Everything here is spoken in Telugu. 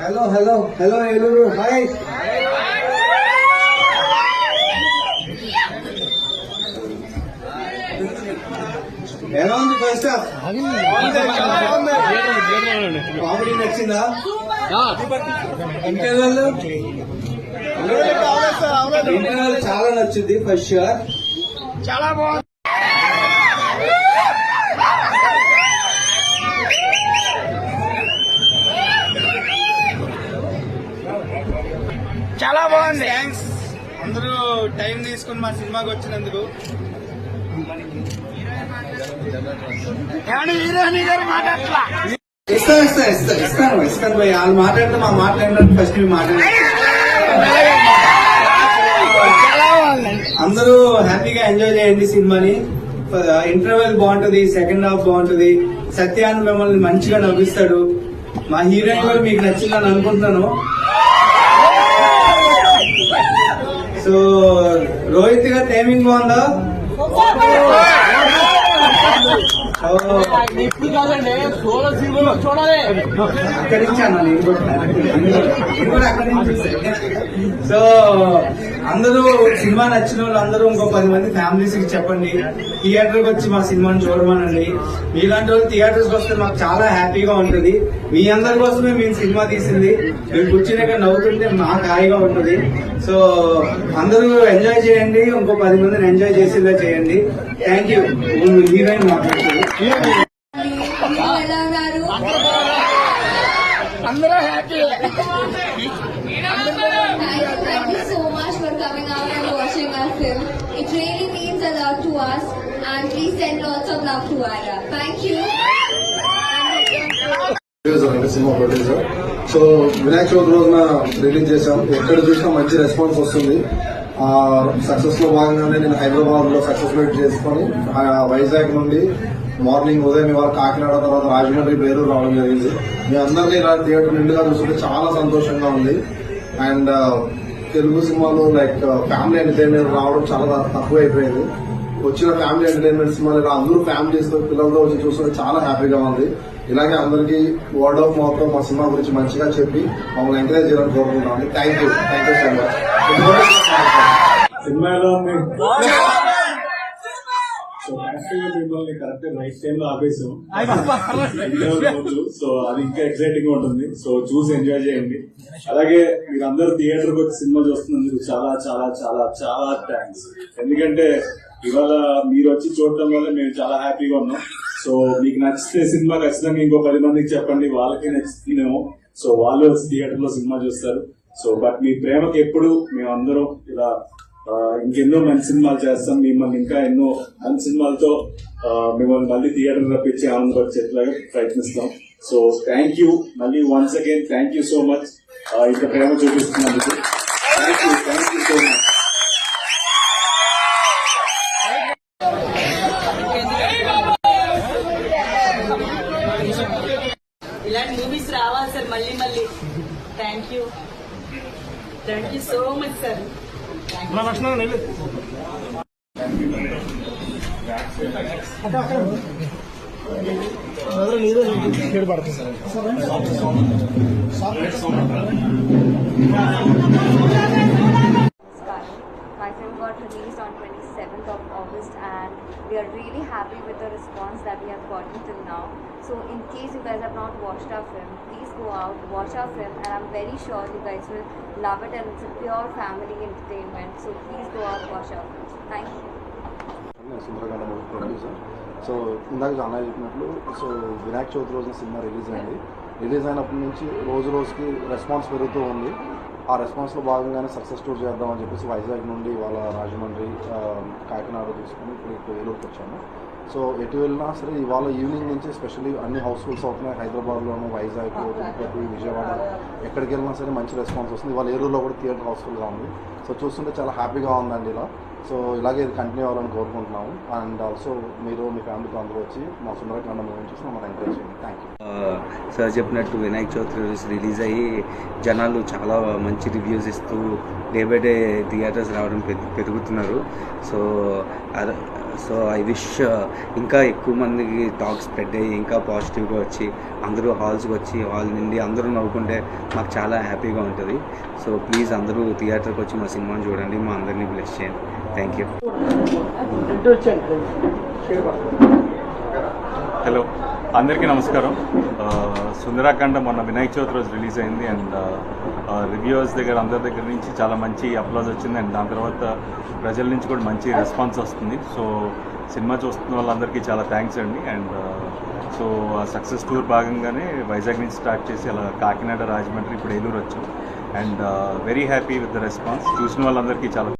Hello hello hello Eluru hi. ఎలా ఉంది ఫస్ట్ హాఫ్? కామెడీ నచ్చిందా? ఇంటర్వెల్ చాలా నచ్చుద్ది ఫస్ట్ షూర్. చాలా బాగుంది. చాలా బాగుంది. థ్యాంక్స్ అందరూ టైం తీసుకుని మా సినిమాకి వచ్చినందుకు. హీరోయిన్ గారు మాట్లాడట్లా. ఇస్తాను భయ్. వాళ్ళు మాట్లాడితే మా మాట్లాడినట్టు ఫస్ట్ అందరూ హ్యాపీగా ఎంజాయ్ చేయండి సినిమాని. ఇంటర్వెల్ బాగుంటది, సెకండ్ హాఫ్ బాగుంటది. సత్యాన్ని మిమ్మల్ని మంచిగా నవ్విస్తాడు. మా హీరోయిన్ కూడా మీకు నచ్చిందని అనుకుంటున్నాను. సో రోహిత్ గారు టైమింగ్ బాగుందా? అక్కడి నుంచి అన్నా నేను కూడా అక్కడి నుంచి. సో అందరూ సినిమా నచ్చిన వాళ్ళు అందరూ ఇంకో 10 మంది ఫ్యామిలీస్ కి చెప్పండి, థియేటర్కి వచ్చి మా సినిమాని చూడమనండి. మీలాంటి వాళ్ళు థియేటర్స్ వస్తే మాకు చాలా హ్యాపీగా ఉంటుంది. మీ అందరి కోసమే మేము సినిమా తీసింది. మీరు కూర్చునే నవ్వుతుంటే మాకు హాయిగా ఉంటుంది. సో అందరూ ఎంజాయ్ చేయండి, ఇంకో 10 మందిని ఎంజాయ్ చేసేలా చేయండి. Thank you. హీరోయిన్ మాట్లాడుతుంది. అందరూ happy. Thank you so much for coming out and watching our film. It really means a lot to us, and please send lots of love to Ira. Thank you. Cinema producer. So Vinayaka Chavithi రోజున రిలీజ్ చేశాం. ఎక్కడ చూసినా మంచి రెస్పాన్స్ వస్తుంది. సక్సెస్ లో భాగంగానే నేను హైదరాబాద్ లో సక్సెస్ మీట్ చేసుకుని వైజాగ్ నుండి మార్నింగ్ ఉదయం ఇవాళ కాకినాడ, తర్వాత రాజమండ్రి, బేరూరు రావడం జరిగింది. మీ అందరినీ ఇలా థియేటర్ నిండుగా చూస్తుంటే చాలా సంతోషంగా ఉంది. అండ్ తెలుగు సినిమాలు లైక్ ఫ్యామిలీ ఎంటర్టైన్మెంట్ రావడం చాలా తక్కువ అయిపోయింది. వచ్చిన ఫ్యామిలీ ఎంటర్టైన్మెంట్ సినిమాలు ఇలా అందరూ ఫ్యామిలీస్ తో పిల్లలతో వచ్చి చూస్తుంటే చాలా హ్యాపీగా ఉంది. ఇలాగే అందరికీ వర్డ్ ఆఫ్ మౌత్ మా సినిమా గురించి మంచిగా చెప్పి మమ్మల్ని ఎంకరేజ్ చేయాలని కోరుకుంటాం. Thank you so much. సినిమాలో సో మిమ్మల్ని కరెక్ట్ రైట్ టైం లో ఆపేసాం. సో అది ఇంకా ఎక్సైటింగ్ గా ఉంటుంది. సో చూసి ఎంజాయ్ చేయండి. అలాగే మీరందరూ థియేటర్ కి వచ్చి సినిమా చూస్తున్నందుకు చాలా చాలా చాలా చాలా థ్యాంక్స్. ఎందుకంటే ఇవాళ మీరు వచ్చి చూడటం వల్ల మేము చాలా హ్యాపీగా ఉన్నాం. సో మీకు నచ్చితే సినిమా ఖచ్చితంగా ఇంకో 10 మందికి చెప్పండి, వాళ్ళకి నచ్చుతుందేమో. సో వాళ్ళు వచ్చి థియేటర్ లో సినిమా చూస్తారు. సో బట్ మీ ప్రేమకి ఎప్పుడు మేమందరం ఇలా ఇంకెన్నో మంచి సినిమాలు చేస్తాం. మిమ్మల్ని ఇంకా ఎన్నో మంచి సినిమాలతో మిమ్మల్ని మళ్ళీ థియేటర్ రప్పించి ఆనందపరిచేట్లాగా ప్రయత్నిస్తాం. సో థ్యాంక్ యూ మళ్ళీ once again. Thank you so much ఇంత ప్రేమ చూపిస్తున్నందుకు. Thank you so much. ఇలాంటి మూవీస్ రావాలి సార్ మళ్ళీ మళ్ళీ. Thank you so much sir. My film got released on 27th of August, and we are really happy with the response that we have gotten till now. So in case you guys have not watched our film, please go out, watch our film, and I'm very sure you guys will love it, and it's a pure family entertainment. So please go out, watch our film. Thank you. Sundarakanda movie producer. So ఇందాక చాలా చెప్పినట్లు సో వినాయక చవితి రోజున సినిమా రిలీజ్ అయింది. రిలీజ్ అయినప్పటి నుంచి రోజు రోజుకి రెస్పాన్స్ పెరుగుతూ ఉంది. ఆ రెస్పాన్స్లో భాగంగానే సక్సెస్ టూర్ చేద్దామని చెప్పేసి వైజాగ్ నుండి వాళ్ళ రాజమండ్రి, కాకినాడ తీసుకుని ఇప్పుడు ఏలూరుకి వచ్చాము. సో ఎటు వెళ్ళినా సరే ఇవాళ ఈవినింగ్ నుంచి స్పెషల్లీ అన్ని హౌస్ఫుల్స్ అవుతున్నాయి. హైదరాబాద్లోను, వైజాగ్, తిరుపతి, విజయవాడ ఎక్కడికి వెళ్ళినా సరే మంచి రెస్పాన్స్ వస్తుంది. ఇవాళ ఏలూరులో కూడా థియేటర్ హౌస్ఫుల్గా ఉంది. సో చూస్తుంటే చాలా హ్యాపీగా ఉందండి ఇలా. సో ఇలాగే ఇది కంటిన్యూ అవ్వాలని కోరుకుంటున్నాము. అండ్ ఆల్సో మీరు మీ ఫ్యామిలీతో అందరూ వచ్చి మా సుందరకాండ మూవీ చూసి మమ్మల్ని ఎంకరేజ్ చేయండి. Thank you. సార్ చెప్పినట్టు వినాయక చవితి రోజు రిలీజ్ అయ్యి జనాలు చాలా మంచి రివ్యూస్ ఇస్తూ డే బై డే థియేటర్స్ రావడం పెరుగుతున్నారు. సో ఐ విష్ ఇంకా ఎక్కువ మందికి టాక్ స్ప్రెడ్ అయ్యి ఇంకా పాజిటివ్గా వచ్చి అందరూ హాల్స్కి వచ్చి హాల్ నుండి అందరూ నవ్వుకుంటే మాకు చాలా హ్యాపీగా ఉంటుంది. సో ప్లీజ్ అందరూ థియేటర్కి వచ్చి మా సినిమాని చూడండి, మా అందరినీ బ్లెస్ చేయండి. Thank you. హలో, అందరికీ నమస్కారం. సుందరాకాండ మొన్న వినాయక చవితి రోజు రిలీజ్ అయింది అండ్ రివ్యూవర్స్ దగ్గర అందరి దగ్గర నుంచి చాలా మంచి అప్లాజ్ వచ్చింది అండ్ దాని తర్వాత ప్రజల నుంచి కూడా మంచి రెస్పాన్స్ వస్తుంది. సో సినిమా చూస్తున్న వాళ్ళందరికీ చాలా థ్యాంక్స్ అండి. అండ్ సో ఆ సక్సెస్ టూర్ భాగంగానే వైజాగ్ నుంచి స్టార్ట్ చేసి అలా కాకినాడ, రాజమండ్రి, ఇప్పుడు ఏలూరు వచ్చాం and very happy with the response. చూసిన వాళ్ళందరికీ చాలా